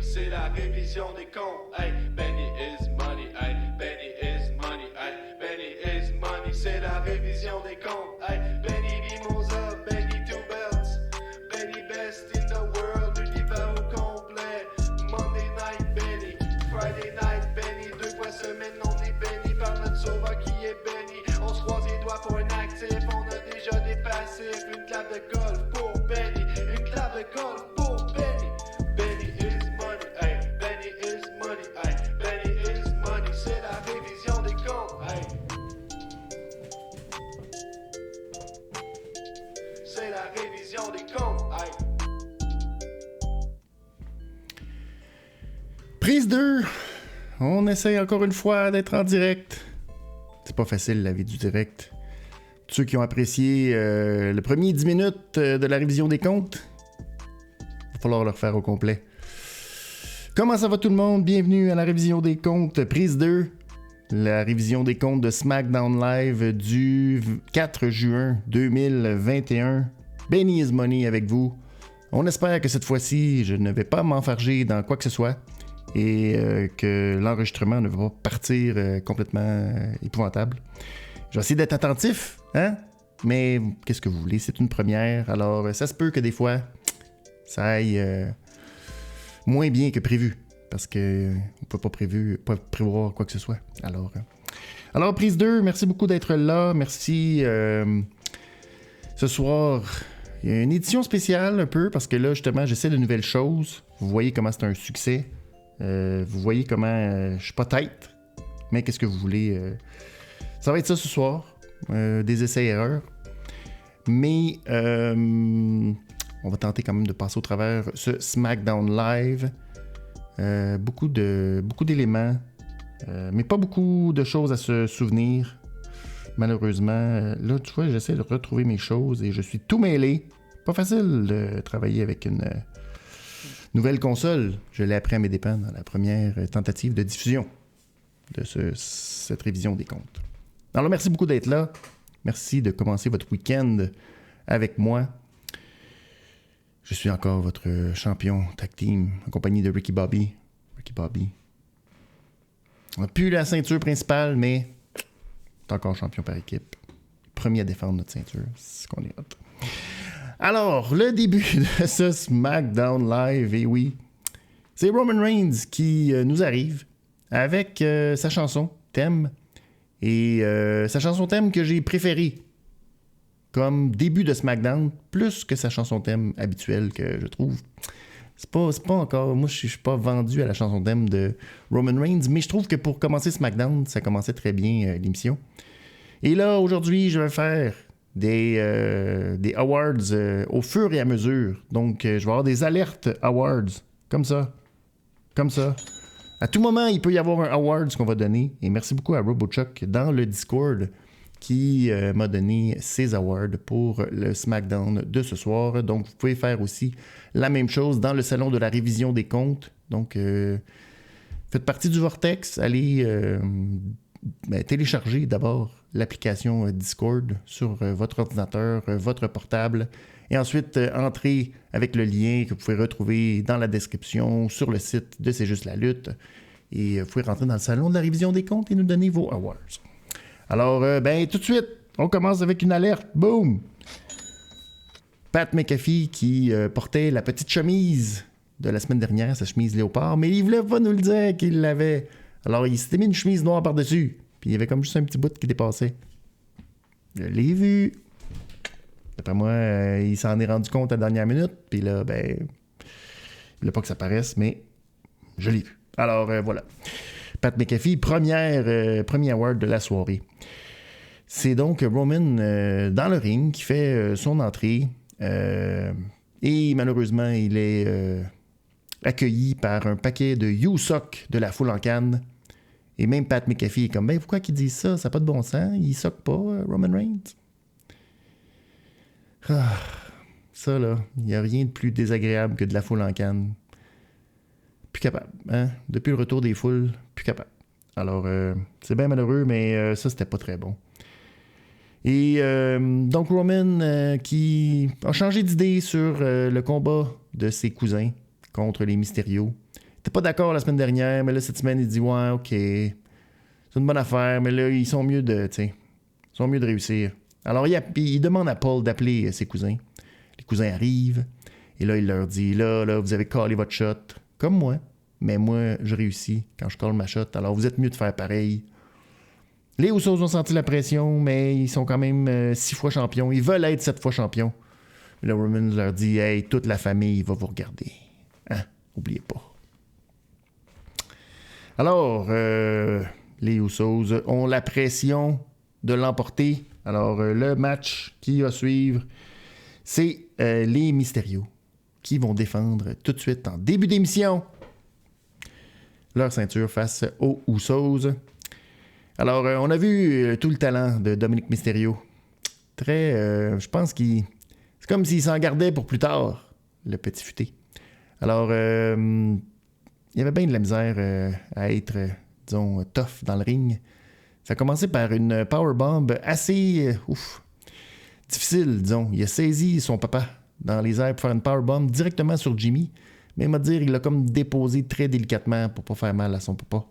money, c'est la révision des comptes. Hey, Benny is money, hey, Benny is money, hey, Benny is money, c'est la révision des comptes. Hey, Benny Mimosa, Benny Two Belts, Benny best in the world, l'univers au complet. Monday night Benny, Friday night Benny, 2 fois semaine on est béni par notre sauveur qui est béni. On se croise les doigts pour un actif, on a déjà des passifs. Une clave de golf pour Benny, une clave de golf pour Benny. Benny is money, hey, Benny is money, hey, Benny is money, c'est la révision des comptes, hey. C'est la révision des comptes, hey. Prise 2. On essaye encore une fois d'être en direct. C'est pas facile la vie du direct. Ceux qui ont apprécié le premier 10 minutes de la révision des comptes, il va falloir le refaire au complet. Comment ça va tout le monde? Bienvenue à la révision des comptes, prise 2. La révision des comptes de SmackDown Live du 4 juin 2021. Benny is Money avec vous. On espère que cette fois-ci, je ne vais pas m'enfarger dans quoi que ce soit et que l'enregistrement ne va pas partir complètement épouvantable. Je vais essayer d'être attentif, hein? Mais qu'est-ce que vous voulez? C'est une première, alors ça se peut que des fois, ça aille moins bien que prévu, parce qu'on ne peut pas prévoir quoi que ce soit. Alors prise 2, merci beaucoup d'être là. Merci. Ce soir, il y a une édition spéciale un peu, parce que là, justement, j'essaie de nouvelles choses. Vous voyez comment c'est un succès. Vous voyez comment je suis pas tête, mais qu'est-ce que vous voulez? Ça va être ça ce soir, des essais-erreurs. Mais on va tenter quand même de passer au travers ce SmackDown Live. Beaucoup d'éléments, mais pas beaucoup de choses à se souvenir. Malheureusement, là, tu vois, j'essaie de retrouver mes choses et je suis tout mêlé. Pas facile de travailler avec une nouvelle console. Je l'ai appris à mes dépens dans la première tentative de diffusion de cette révision des comptes. Alors, merci beaucoup d'être là. Merci de commencer votre week-end avec moi. Je suis encore votre champion tag team en compagnie de Ricky Bobby. On n'a plus la ceinture principale, mais on est encore champion par équipe. Premier à défendre notre ceinture. C'est ce qu'on est hot. Alors, le début de ce SmackDown Live, et oui, c'est Roman Reigns qui nous arrive avec sa chanson thème. Et sa chanson thème que j'ai préférée comme début de SmackDown, plus que sa chanson thème habituelle que je trouve. C'est pas encore... Moi, je suis pas vendu à la chanson thème de Roman Reigns, mais je trouve que pour commencer SmackDown, ça commençait très bien l'émission. Et là, aujourd'hui, je vais faire des awards au fur et à mesure. Donc, je vais avoir des alertes awards, comme ça. À tout moment, il peut y avoir un award qu'on va donner. Et merci beaucoup à RoboChuck dans le Discord qui m'a donné ses awards pour le SmackDown de ce soir. Donc, vous pouvez faire aussi la même chose dans le salon de la révision des comptes. Donc, faites partie du Vortex. Allez télécharger d'abord l'application Discord sur votre ordinateur, votre portable. Et ensuite, entrez avec le lien que vous pouvez retrouver dans la description sur le site de C'est juste la lutte. Et vous pouvez rentrer dans le salon de la révision des comptes et nous donner vos awards. Alors, tout de suite, on commence avec une alerte. Boom! Pat McAfee qui portait la petite chemise de la semaine dernière, sa chemise léopard, mais il voulait pas nous le dire qu'il l'avait. Alors, il s'était mis une chemise noire par-dessus. Puis il y avait comme juste un petit bout qui dépassait. Je l'ai vu. D'après moi, il s'en est rendu compte à la dernière minute. Puis là, il voulait pas que ça paraisse, mais je l'ai vu. Alors, voilà. Pat McAfee, premier award de la soirée. C'est donc Roman dans le ring qui fait son entrée. Et malheureusement, il est accueilli par un paquet de You Suck de la foule en canne. Et même Pat McAfee est comme, pourquoi qu'ils disent ça? Ça n'a pas de bon sens. Il suck pas, Roman Reigns. Ça, là, il n'y a rien de plus désagréable que de la foule en canne. Plus capable, hein? Depuis le retour des foules, plus capable. Alors, c'est bien malheureux, mais ça, c'était pas très bon. Et donc, Roman qui a changé d'idée sur le combat de ses cousins contre les Mysterio. t'es pas d'accord la semaine dernière, mais là, cette semaine, il dit, ouais, OK, c'est une bonne affaire, mais là, ils sont mieux de réussir. Alors, il demande à Paul d'appeler ses cousins. Les cousins arrivent, et là, il leur dit, là, vous avez callé votre shot, comme moi, mais moi, je réussis quand je call ma shot, alors vous êtes mieux de faire pareil. Les Usos ont senti la pression, mais ils sont quand même 6 fois champions. Ils veulent être 7 fois champions. Le Roman leur dit, hey, toute la famille va vous regarder. Hein? Oubliez pas. Alors, les Usos ont la pression de l'emporter. Alors, le match qui va suivre, c'est les Mysterio qui vont défendre tout de suite en début d'émission leur ceinture face aux Usos. Alors, on a vu tout le talent de Dominic Mysterio. Je pense qu'il... C'est comme s'il s'en gardait pour plus tard, le petit futé. Alors, il y avait bien de la misère à être, disons, tough dans le ring. Ça a commencé par une powerbomb assez difficile, disons. Il a saisi son papa dans les airs pour faire une powerbomb directement sur Jimmy. Mais il m'a dit il l'a comme déposé très délicatement pour pas faire mal à son papa.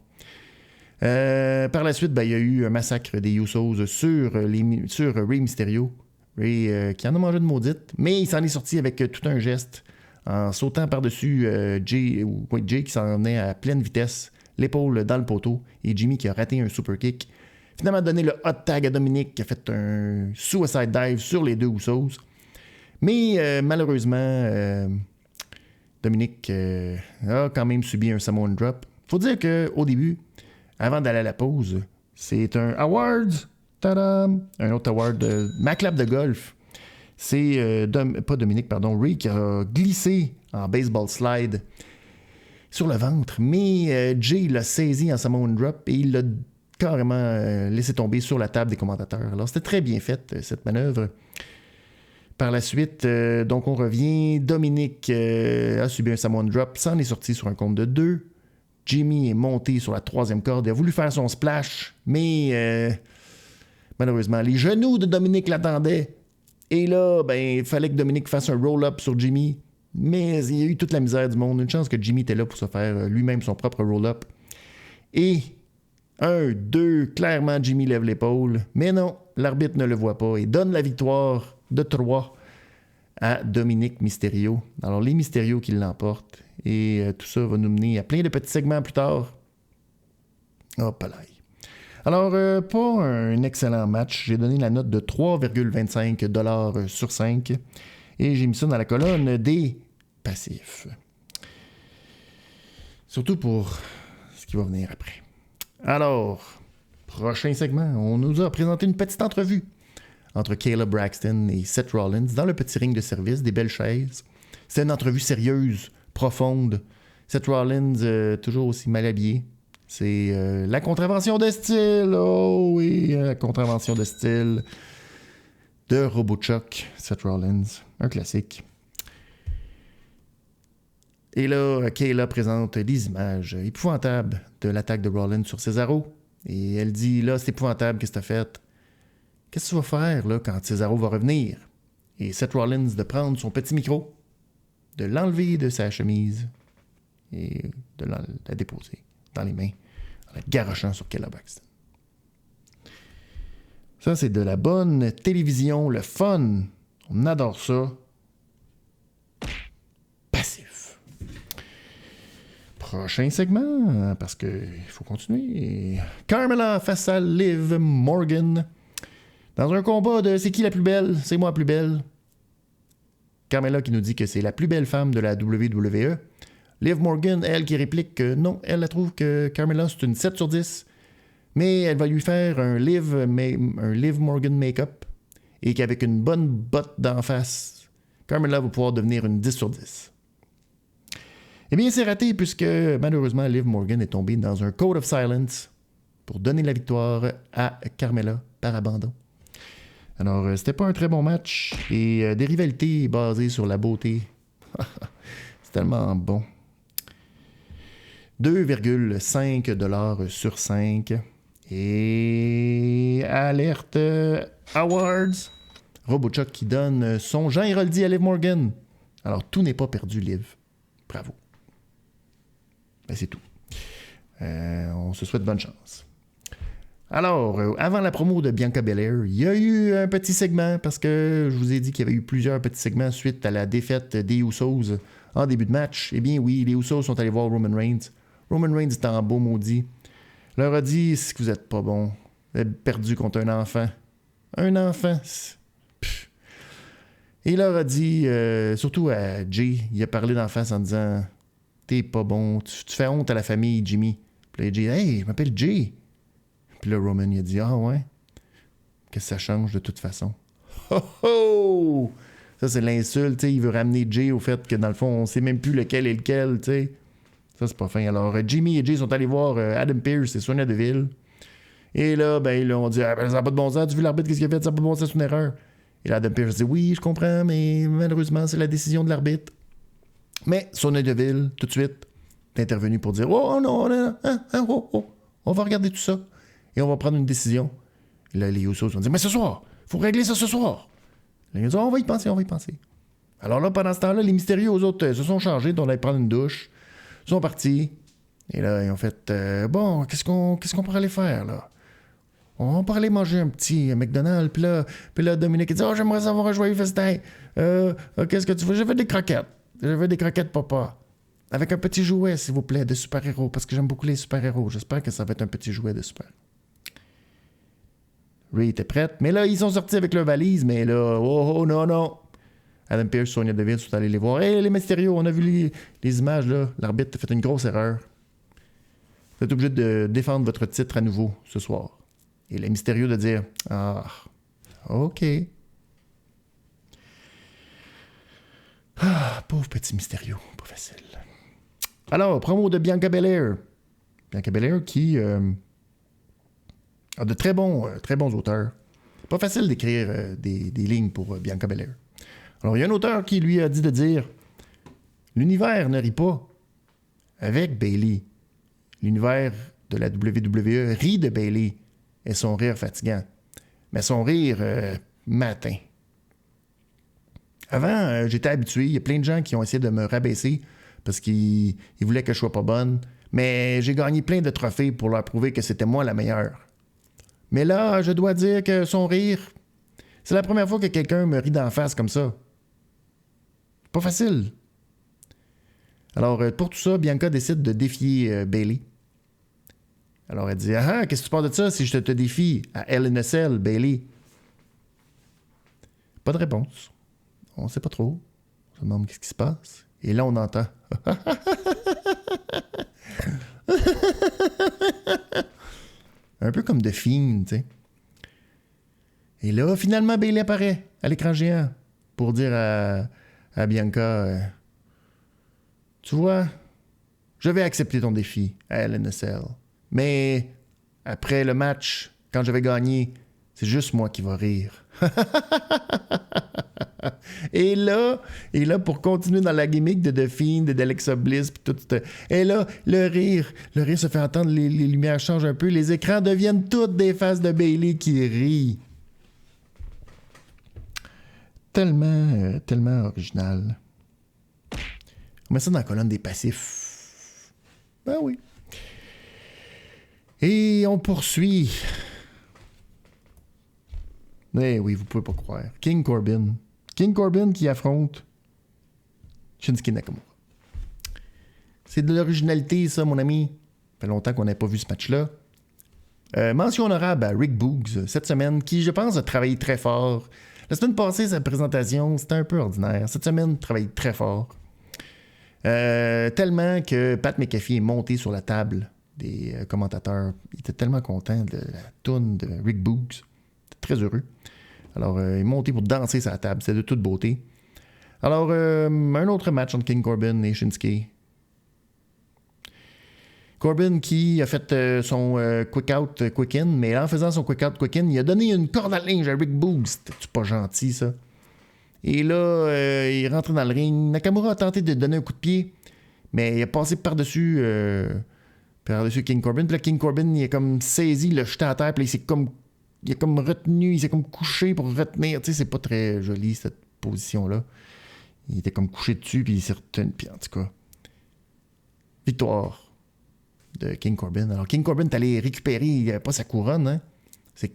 Par la suite, il y a eu un massacre des Usos sur Rey Mysterio. Rey qui en a mangé de maudite, mais il s'en est sorti avec tout un geste en sautant par-dessus Jay qui s'en venait à pleine vitesse, l'épaule dans le poteau, et Jimmy qui a raté un super kick. Finalement donné le hot tag à Dominic qui a fait un suicide dive sur les deux Usos. Mais malheureusement, Dominic a quand même subi un Samoan drop. Faut dire qu'au début, avant d'aller à la pause, c'est un award, tadam, un autre award, ma clap de golf. C'est, pas Dominic, pardon, Rey qui a glissé en baseball slide sur le ventre, mais Jay l'a saisi en Samoan drop et il l'a carrément laissé tomber sur la table des commentateurs. Alors c'était très bien fait, cette manœuvre. Par la suite, donc on revient. Dominic a subi un Samoan drop, s'en est sorti sur un compte de 2. Jimmy est monté sur la 3e corde, il a voulu faire son splash, mais malheureusement, les genoux de Dominic l'attendaient. Et là, il fallait que Dominic fasse un roll-up sur Jimmy, mais il y a eu toute la misère du monde. Une chance que Jimmy était là pour se faire lui-même son propre roll-up. Et 1, 2, clairement Jimmy lève l'épaule, mais non, l'arbitre ne le voit pas et donne la victoire de 3 à Dominic Mysterio. Alors, les Mysterio qui l'emportent. Et tout ça va nous mener à plein de petits segments plus tard. Hop là. Alors, pas un excellent match. J'ai donné la note de 3,25$ sur 5. Et j'ai mis ça dans la colonne des passifs. Surtout pour ce qui va venir après. Alors, prochain segment, on nous a présenté une petite entrevue entre Caleb Braxton et Seth Rollins dans le petit ring de service, des belles chaises. C'est une entrevue sérieuse, profonde. Seth Rollins, toujours aussi mal habillé. C'est la contravention de style. Oh oui, la contravention de style de RoboChuck, Seth Rollins. Un classique. Et là, Kayla présente des images épouvantables de l'attaque de Rollins sur Cesaro. Et elle dit, là, c'est épouvantable, qu'est-ce que t'as fait? Qu'est-ce que tu vas faire là, quand Cesaro va revenir? Et Seth Rollins de prendre son petit micro, de l'enlever de sa chemise et de la déposer dans les mains en la garochant sur Kayla Braxton. Ça, c'est de la bonne télévision, le fun. On adore ça. Passif. Prochain segment, parce qu'il faut continuer. Carmella face à Liv Morgan. Dans un combat de c'est qui la plus belle? C'est moi la plus belle. Carmella qui nous dit que c'est la plus belle femme de la WWE. Liv Morgan, elle, qui réplique que non, elle trouve que Carmella, c'est une 7 sur 10. Mais elle va lui faire un Liv Morgan make-up. Et qu'avec une bonne botte d'en face, Carmella va pouvoir devenir une 10 sur 10. Eh bien, c'est raté puisque malheureusement, Liv Morgan est tombée dans un Code of Silence pour donner la victoire à Carmella par abandon. Alors, c'était pas un très bon match et des rivalités basées sur la beauté. C'est tellement bon. 2,5$ sur 5. Et alerte Awards. RoboChuck qui donne son Jean Héroldi à Liv Morgan. Alors, tout n'est pas perdu, Liv. Bravo. Ben, c'est tout. On se souhaite bonne chance. Alors, avant la promo de Bianca Belair, il y a eu un petit segment, parce que je vous ai dit qu'il y avait eu plusieurs petits segments suite à la défaite des Usos en début de match. Eh bien oui, les Usos sont allés voir Roman Reigns. Roman Reigns est en beau maudit. Il leur a dit, c'est que vous êtes pas bon. Vous êtes perdu contre un enfant. Un enfant. Pff. Et il leur a dit, surtout à Jay, il a parlé d'en face en disant, t'es pas bon, tu fais honte à la famille, Jimmy. Puis là, Jay, hey, je m'appelle Jay. Puis là, Roman, il a dit, ah ouais, que ça change de toute façon. Oh oh! Ça, c'est l'insulte, tu sais, il veut ramener Jay au fait que, dans le fond, on sait même plus lequel est lequel, tu sais. Ça, c'est pas fin. Alors, Jimmy et Jay sont allés voir Adam Pearce et Sonya Deville. Et là, ben, ils ont dit, ah, ben, ça n'a pas de bon sens, tu as vu l'arbitre, qu'est-ce qu'il a fait, ça n'a pas de bon sens, c'est une erreur. Et là, Adam Pearce dit, oui, je comprends, mais malheureusement, c'est la décision de l'arbitre. Mais Sonya Deville, tout de suite, est intervenu pour dire, oh non, on va regarder tout ça. Et on va prendre une décision. Et là, les Usos vont dire, mais ce soir, il faut régler ça ce soir. Là, ils ont dit, on va y penser. Alors là, pendant ce temps-là, les mystérieux, aux autres, se sont changés, donc on allait prendre une douche. Ils sont partis. Et là, ils ont fait, bon, qu'est-ce qu'on pourrait aller faire, là? On pourrait aller manger un petit McDonald's. Puis là, Dominique, il dit, oh, j'aimerais savoir un joyeux festin. Qu'est-ce que tu veux? Je veux des croquettes. Je veux des croquettes, papa. Avec un petit jouet, s'il vous plaît, de super-héros, parce que j'aime beaucoup les super-héros. J'espère que ça va être un petit jouet de super. Ray était prête, mais là, ils sont sortis avec leur valise, mais là, oh, non. Adam Pearce, Sonya Deville sont allés les voir. Hey, les mystérieux, on a vu les images, là. L'arbitre a fait une grosse erreur. Vous êtes obligé de défendre votre titre à nouveau ce soir. Et les mystérieux de dire, ah, OK. Ah, pauvre petit mystérieux, pas facile. Alors, promo de Bianca Belair. Bianca Belair qui a de très bons auteurs. Pas facile d'écrire des lignes pour Bianca Belair. Alors, il y a un auteur qui lui a dit de dire l'univers ne rit pas avec Bayley. L'univers de la WWE rit de Bayley et son rire fatigant. Mais son rire matin. Avant, j'étais habitué. Il y a plein de gens qui ont essayé de me rabaisser parce qu'ils voulaient que je sois pas bonne. Mais j'ai gagné plein de trophées pour leur prouver que c'était moi la meilleure. Mais là, je dois dire que son rire, c'est la première fois que quelqu'un me rit d'en face comme ça. Pas facile. Alors, pour tout ça, Bianca décide de défier Bayley. Alors, elle dit, ah, qu'est-ce que tu penses de ça si je te défie à Hell in a Cell, Bayley? Pas de réponse. On sait pas trop. On se demande qu'est-ce qui se passe. Et là, on entend. Un peu comme The Fiend, tu sais. Et là, finalement, Bayley apparaît à l'écran géant pour dire à Bianca, tu vois, je vais accepter ton défi à Hell in a Cell. Mais après le match, quand je vais gagner, c'est juste moi qui va rire. Et là, pour continuer dans la gimmick de The Fiend, d'Alexa Bliss, puis tout, et là, le rire se fait entendre, les lumières changent un peu, les écrans deviennent toutes des faces de Bayley qui rient. Tellement original. On met ça dans la colonne des passifs. Ben oui. Et on poursuit. Eh oui, vous pouvez pas croire. King Corbin. King Corbin qui affronte Shinsuke Nakamura. C'est de l'originalité, ça, mon ami. Ça fait longtemps qu'on n'a pas vu ce match-là. Mention honorable à Rick Boogs cette semaine, qui, je pense, a travaillé très fort. La semaine passée, sa présentation, c'était un peu ordinaire. Cette semaine, il travaille très fort. Tellement que Pat McAfee est monté sur la table des commentateurs. Il était tellement content de la toune de Rick Boogs. Il était très heureux. Alors, il est monté pour danser sur la table. C'est de toute beauté. Alors, un autre match entre King Corbin et Shinsuke. Corbin qui a fait son quick out, quick in, mais en faisant son quick out, quick in, il a donné une corde à linge à Rick Boogs. C'était pas gentil, ça. Et là, il est rentré dans le ring. Nakamura a tenté de donner un coup de pied, mais il a passé par-dessus King Corbin. Puis là, King Corbin, il a comme saisi, il l'a jeté à terre, puis il a comme retenu, il s'est comme couché pour retenir. Tu sais, c'est pas très joli, cette position-là. Il était comme couché dessus, puis il s'est retenu. Puis en tout cas, victoire de King Corbin. Alors, King Corbin est allé récupérer, il n'avait pas sa couronne, hein?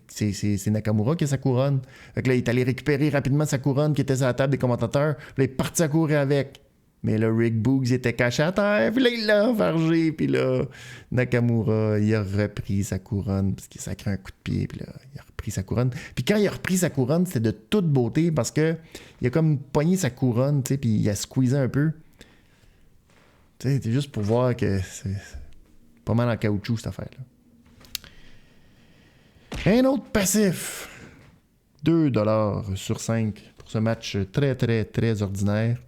C'est Nakamura qui a sa couronne. Fait que là, il est allé récupérer rapidement sa couronne qui était sur la table des commentateurs. Puis là, il est parti à courir avec. Mais là, Rick Boogs était caché à terre. Puis là, il l'a enfargé. Puis là, Nakamura, il a repris sa couronne parce qu'il sacré un coup de pied. Puis là, il a repris sa couronne. Puis quand il a repris sa couronne, c'était de toute beauté parce que il a comme pogné sa couronne, tu sais, puis il a squeezé un peu. Tu sais, c'est juste pour voir que c'est pas mal en caoutchouc, cette affaire-là. Un autre passif. 2$ sur 5 pour ce match très, très, très ordinaire.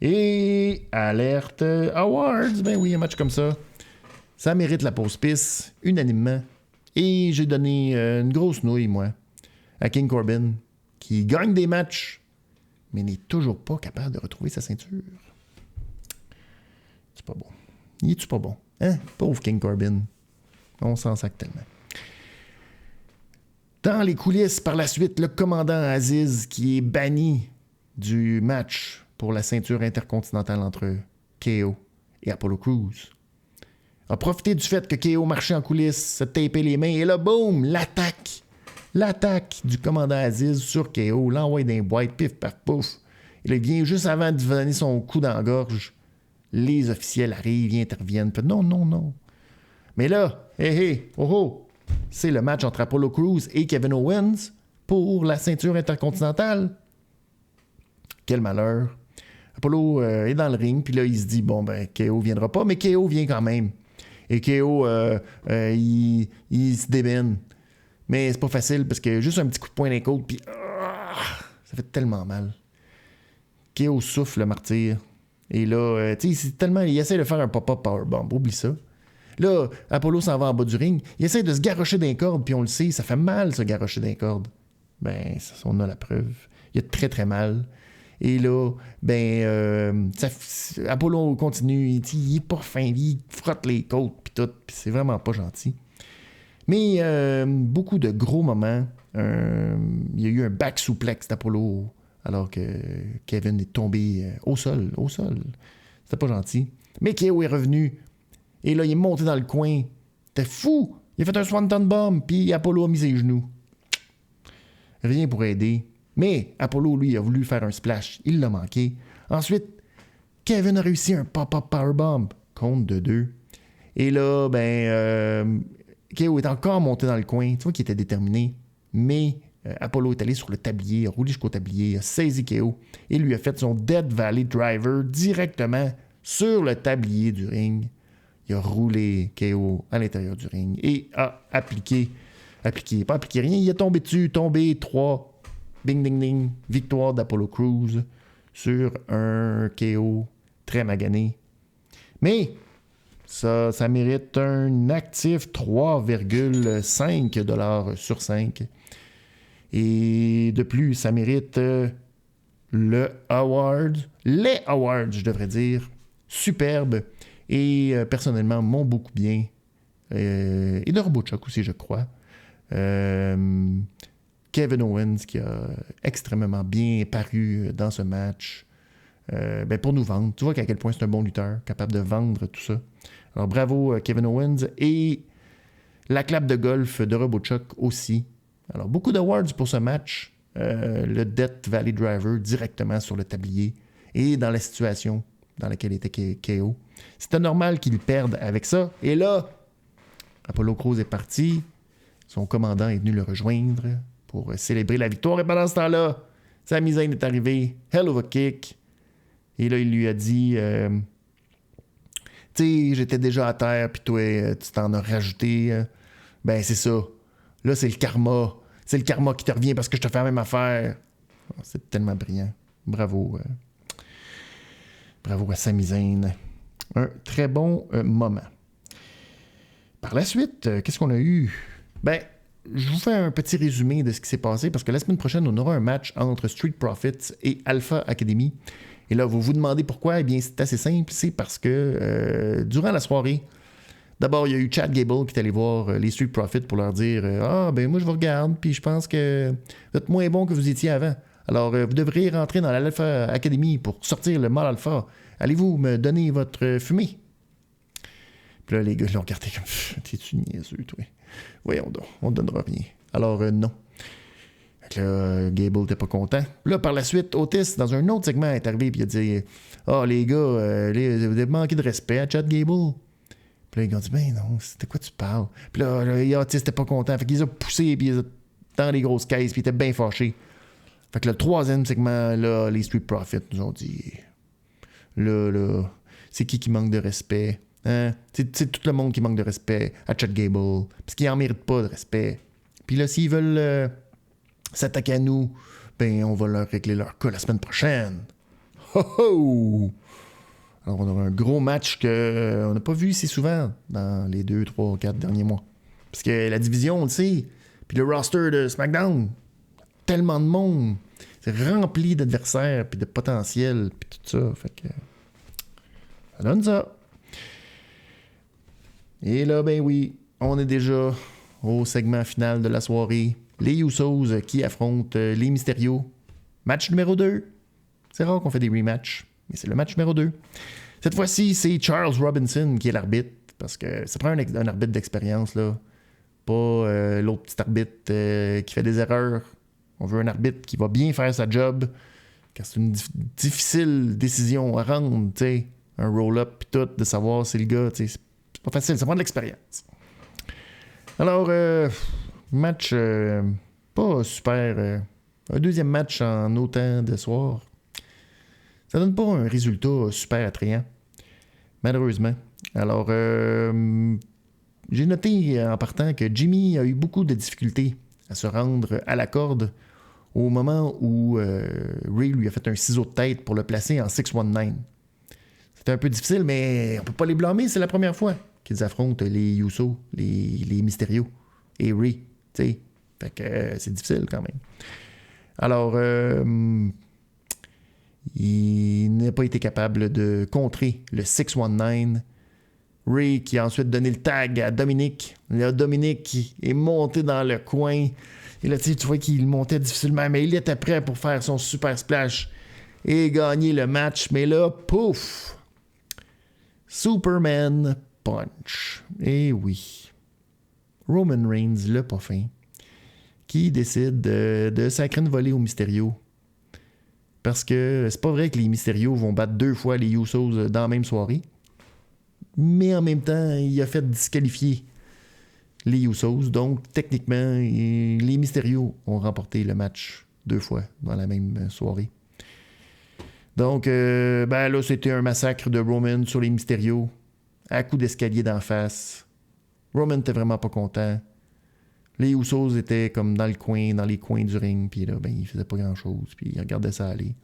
Et alerte awards. Ben oui, un match comme ça. Ça mérite la pause pisse, unanimement. Et j'ai donné une grosse nouille, moi, à King Corbin, qui gagne des matchs, mais n'est toujours pas capable de retrouver sa ceinture. C'est pas bon. Il est-tu pas bon? Hein? Pauvre King Corbin. On s'en sac tellement. Dans les coulisses, par la suite, le commandant Aziz, qui est banni du match pour la ceinture intercontinentale entre KO et Apollo Crews, a profité du fait que KO marchait en coulisses, se tapait les mains, et là, boum, l'attaque. L'attaque du commandant Aziz sur KO, l'envoie d'un boîte, pif, paf, pouf. Il vient juste avant de donner son coup dans la gorge. Les officiels arrivent, ils interviennent. Puis non, non, non. Mais là, c'est le match entre Apollo Crews et Kevin Owens pour la ceinture intercontinentale. Quel malheur. Apollo est dans le ring, puis là, il se dit, bon, ben, KO viendra pas, mais KO vient quand même. Et KO, il se débine. Mais c'est pas facile, parce que juste un petit coup de poing dans les côtes, puis ça fait tellement mal. KO souffle, le martyr. Et là, tu sais, c'est tellement... Il essaie de faire un pop-up powerbomb, oublie ça. Là, Apollo s'en va en bas du ring. Il essaie de se garrocher d'un corde, puis on le sait, ça fait mal, se garrocher d'un corde. Ben, on a la preuve. Il a très, très mal. Et là, ben, Apollo continue, il est pas fin, il frotte les côtes, puis tout, puis c'est vraiment pas gentil. Mais beaucoup de gros moments. Il y a eu un back suplex d'Apollo, alors que Kevin est tombé au sol. C'était pas gentil. Mais KO est revenu. Et là, il est monté dans le coin. C'était fou! Il a fait un swanton bomb, puis Apollo a mis ses genoux. Rien pour aider. Mais Apollo, lui, a voulu faire un splash. Il l'a manqué. Ensuite, Kevin a réussi un pop-up powerbomb. Compte de 2. Et là, ben, KO est encore monté dans le coin. Tu vois qu'il était déterminé. Mais Apollo est allé sur le tablier, a roulé jusqu'au tablier, a saisi KO et lui a fait son Death Valley Driver directement sur le tablier du ring. Il a roulé KO à l'intérieur du ring et a pas appliqué rien. Il est tombé dessus, 3. Ding, ding, ding. Victoire d'Apollo Crews sur un KO très magané. Mais ça mérite un actif 3,5$ sur 5. Et de plus, ça mérite les awards, je devrais dire, superbes. Et personnellement, m'ont beaucoup bien. Et de Robochuck aussi, je crois. Kevin Owens qui a extrêmement bien paru dans ce match ben pour nous vendre. Tu vois qu'à quel point c'est un bon lutteur, capable de vendre tout ça. Alors bravo Kevin Owens et la clap de golf de Robochuck aussi. Alors beaucoup d'awards pour ce match. Le Death Valley Driver directement sur le tablier et dans la situation dans laquelle était KO. C'était normal qu'il perde avec ça. Et là, Apollo Crews est parti. Son commandant est venu le rejoindre pour célébrer la victoire. Et pendant ce temps-là, Sami Zayn est arrivé. Hell of a kick. Et là, il lui a dit tu sais, j'étais déjà à terre, puis toi, tu t'en as rajouté. Ben, c'est ça. Là, c'est le karma. C'est le karma qui te revient parce que je te fais la même affaire. Oh, c'est tellement brillant. Bravo. Bravo à Sami Zayn. Un très bon moment. Par la suite, qu'est-ce qu'on a eu? Ben, je vous fais un petit résumé de ce qui s'est passé parce que la semaine prochaine, on aura un match entre Street Profits et Alpha Academy. Et là, vous vous demandez pourquoi? Eh bien, c'est assez simple. C'est parce que durant la soirée, d'abord, il y a eu Chad Gable qui est allé voir les Street Profits pour leur dire « Ah, ben moi, je vous regarde, puis je pense que vous êtes moins bon que vous étiez avant. Alors, vous devriez rentrer dans l'Alpha Academy pour sortir le mâle alpha. Allez-vous me donner votre fumée? » Puis là, les gars l'ont regardé comme « T'es-tu niaiseux, toi? Voyons donc, on te donnera rien. » Alors, non. Fait que là, Gable n'était pas content. Là, par la suite, Otis, dans un autre segment, est arrivé et il a dit « Ah, les gars, vous avez manqué de respect à Chad Gable. » Puis là, ils ont dit « Ben non, c'était quoi tu parles? » Puis là, Otis n'était pas content. Fait qu'ils ont poussé puis ils ont dans les grosses caisses puis ils étaient bien fâchés. Fait que le troisième segment, là, les Street Profits nous ont dit « Là, c'est qui manque de respect? Hein? C'est tout le monde qui manque de respect à Chad Gable. Parce qu'ils n'en méritent pas de respect. Puis là, s'ils veulent s'attaquer à nous, ben on va leur régler leur cas la semaine prochaine. Ho ho! Alors on aura un gros match qu'on n'a pas vu si souvent dans les 2, 3, 4 derniers mois. Parce que la division, on le sait, puis le roster de SmackDown, tellement de monde, c'est rempli d'adversaires, puis de potentiel, puis tout ça. Fait que ça donne ça. Et là, ben oui, on est déjà au segment final de la soirée. Les Usos qui affrontent les Mysterio. Match numéro 2. C'est rare qu'on fait des rematchs, mais c'est le match numéro 2. Cette fois-ci, c'est Charles Robinson qui est l'arbitre, parce que ça prend un arbitre d'expérience, là. Pas l'autre petit arbitre qui fait des erreurs. On veut un arbitre qui va bien faire sa job, car c'est une difficile décision à rendre, tu sais. Un roll-up pis tout, de savoir si le gars, tu sais, c'est pas facile, ça prend de l'expérience. Alors, match pas super. Un deuxième match en autant de soir. Ça donne pas un résultat super attrayant, malheureusement. Alors, j'ai noté en partant que Jimmy a eu beaucoup de difficultés à se rendre à la corde au moment où Ray lui a fait un ciseau de tête pour le placer en 619. C'était un peu difficile, mais on peut pas les blâmer, c'est la première fois qu'ils affrontent les Usos, les Mysterio et Ray, tu sais. Fait que c'est difficile quand même. Alors, il n'a pas été capable de contrer le 619. Ray qui a ensuite donné le tag à Dominic. Là, Dominic est monté dans le coin. Et là, tu vois qu'il montait difficilement, mais il était prêt pour faire son super splash et gagner le match. Mais là, pouf! Superman Punch. Eh oui. Roman Reigns, le pas fin, qui décide de sacrer une volée aux Mysterio. Parce que c'est pas vrai que les Mysterio vont battre 2 fois les Usos dans la même soirée. Mais en même temps, il a fait disqualifier les Usos. Donc, techniquement, les Mysterio ont remporté le match 2 fois dans la même soirée. Donc, ben là, c'était un massacre de Roman sur les Mysterio, à coups d'escalier d'en face. Roman était vraiment pas content. Les Usos étaient comme dans les coins du ring, puis là, ben, il faisait pas grand-chose, puis il regardait ça aller.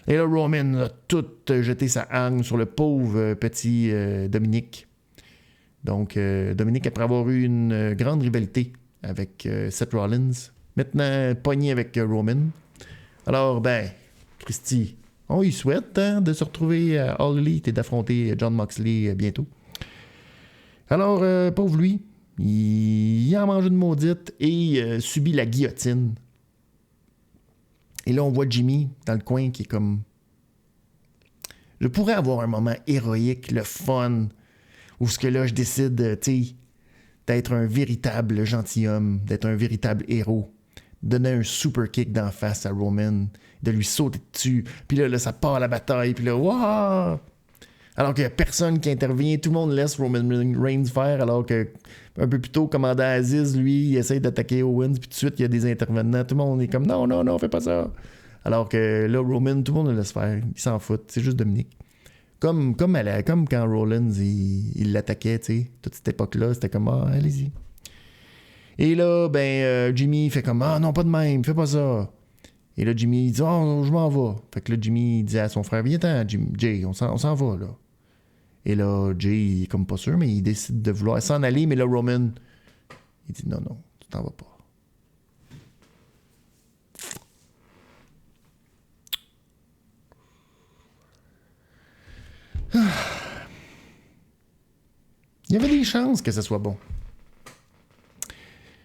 Et là, Roman a tout jeté sa hargne sur le pauvre petit Dominic. Donc, Dominic, après avoir eu une grande rivalité avec Seth Rollins, maintenant pogné avec Roman. Alors, ben, Christy, on lui souhaite de se retrouver à All Elite et d'affronter Jon Moxley bientôt. Alors, pauvre lui, il en mange une maudite et subit la guillotine. Et là, on voit Jimmy dans le coin qui est comme... Je pourrais avoir un moment héroïque, le fun, où ce que là, je décide, tu sais, d'être un véritable gentilhomme, d'être un véritable héros, donner un super kick d'en face à Roman, de lui sauter dessus, puis là, ça part à la bataille, puis là, waouh! Alors qu'il n'y a personne qui intervient, tout le monde laisse Roman Reigns faire, alors que un peu plus tôt, commandant Aziz, lui, il essaye d'attaquer Owens, puis tout de suite, il y a des intervenants, tout le monde est comme non, fais pas ça. Alors que là, Roman, tout le monde le laisse faire, il s'en fout, c'est juste Dominique. Comme quand Rollins, il l'attaquait, tu sais, toute cette époque-là, c'était comme allez-y. Et là, ben, Jimmy fait comme non, pas de même, fais pas ça. Et là, Jimmy il dit je m'en vais. Fait que là, Jimmy dit à son frère viens-t'en, Jay, on s'en va, là. Et là, Jay, il est comme pas sûr, mais il décide de vouloir s'en aller. Mais là, Roman, il dit non, tu t'en vas pas. Il y avait des chances que ça soit bon.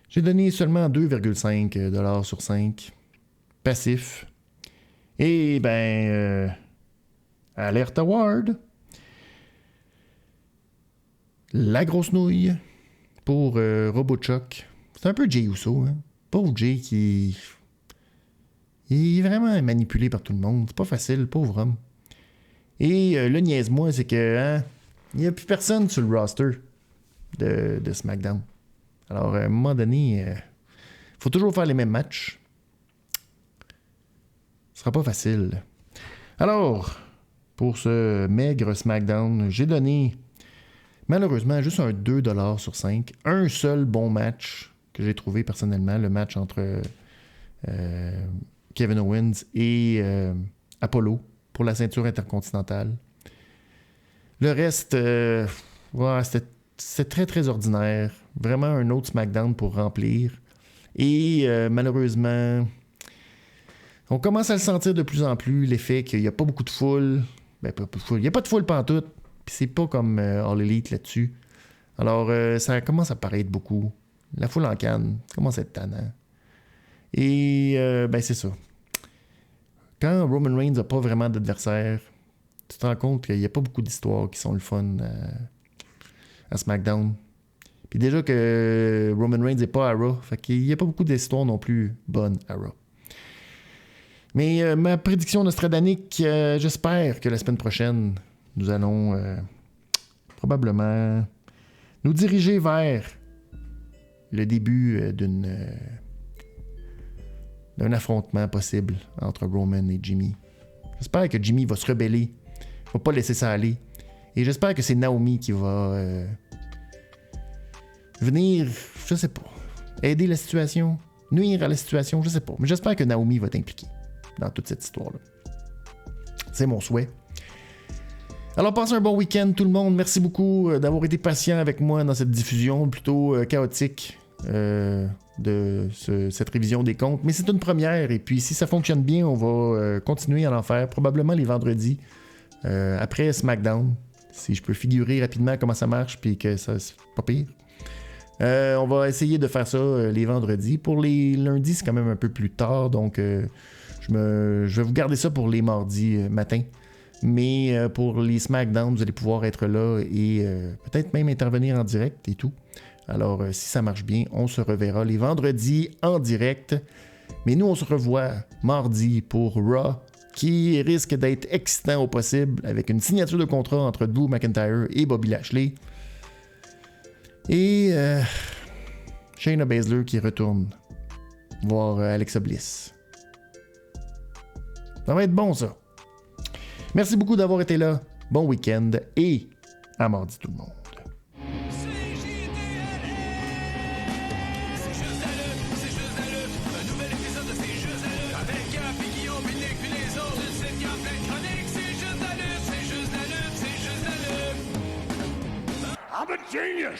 J'ai donné seulement 2,5$ sur 5. Passif. Et ben, Alert Award. la grosse nouille pour RoboChuck. C'est un peu Jey Uso, hein? Pauvre Jey qui... Il est vraiment manipulé par tout le monde. C'est pas facile, pauvre homme. Et le niaise-moi, c'est que hein, il n'y a plus personne sur le roster de SmackDown. Alors, à un moment donné, faut toujours faire les mêmes matchs. Ce sera pas facile. Alors, pour ce maigre SmackDown, j'ai donné malheureusement juste un 2$ sur 5. Un seul bon match que j'ai trouvé personnellement, le match entre Kevin Owens et Apollo pour la ceinture intercontinentale. Le reste, c'était très très ordinaire. Vraiment un autre SmackDown pour remplir. Et malheureusement, on commence à le sentir de plus en plus, l'effet qu'il n'y a pas beaucoup de foule. Ben, pas beaucoup de foule. Il n'y a pas de foule pantoute. Puis c'est pas comme All Elite là-dessus. Alors, ça commence à paraître beaucoup. La foule en canne commence à être tannant. Et, ben, c'est ça. Quand Roman Reigns n'a pas vraiment d'adversaire, tu te rends compte qu'il n'y a pas beaucoup d'histoires qui sont le fun à SmackDown. Puis déjà que Roman Reigns n'est pas à Raw, fait qu'il n'y a pas beaucoup d'histoires non plus bonnes à Raw. Mais ma prédiction nostradanique, j'espère que la semaine prochaine, nous allons probablement nous diriger vers le début d'un affrontement possible entre Roman et Jimmy. J'espère que Jimmy va se rebeller, va pas laisser ça aller. Et j'espère que c'est Naomi qui va venir, je sais pas, aider la situation, nuire à la situation, je sais pas. Mais j'espère que Naomi va être impliquée dans toute cette histoire-là. C'est mon souhait. Alors, passez un bon week-end, tout le monde. Merci beaucoup d'avoir été patient avec moi dans cette diffusion plutôt chaotique de cette révision des comptes. Mais c'est une première. Et puis, si ça fonctionne bien, on va continuer à en faire, probablement les vendredis, après SmackDown. Si je peux figurer rapidement comment ça marche, puis que ça, c'est pas pire. On va essayer de faire ça les vendredis. Pour les lundis, c'est quand même un peu plus tard. Donc, je vais vous garder ça pour les mardis matin. Mais pour les SmackDown, vous allez pouvoir être là et peut-être même intervenir en direct et tout. Alors, si ça marche bien, on se reverra les vendredis en direct. Mais nous, on se revoit mardi pour Raw, qui risque d'être excitant au possible, avec une signature de contrat entre Drew McIntyre et Bobby Lashley. Et Shayna Baszler qui retourne voir Alexa Bliss. Ça va être bon, ça. Merci beaucoup d'avoir été là. Bon week-end et à mardi tout le monde. I'm a genius!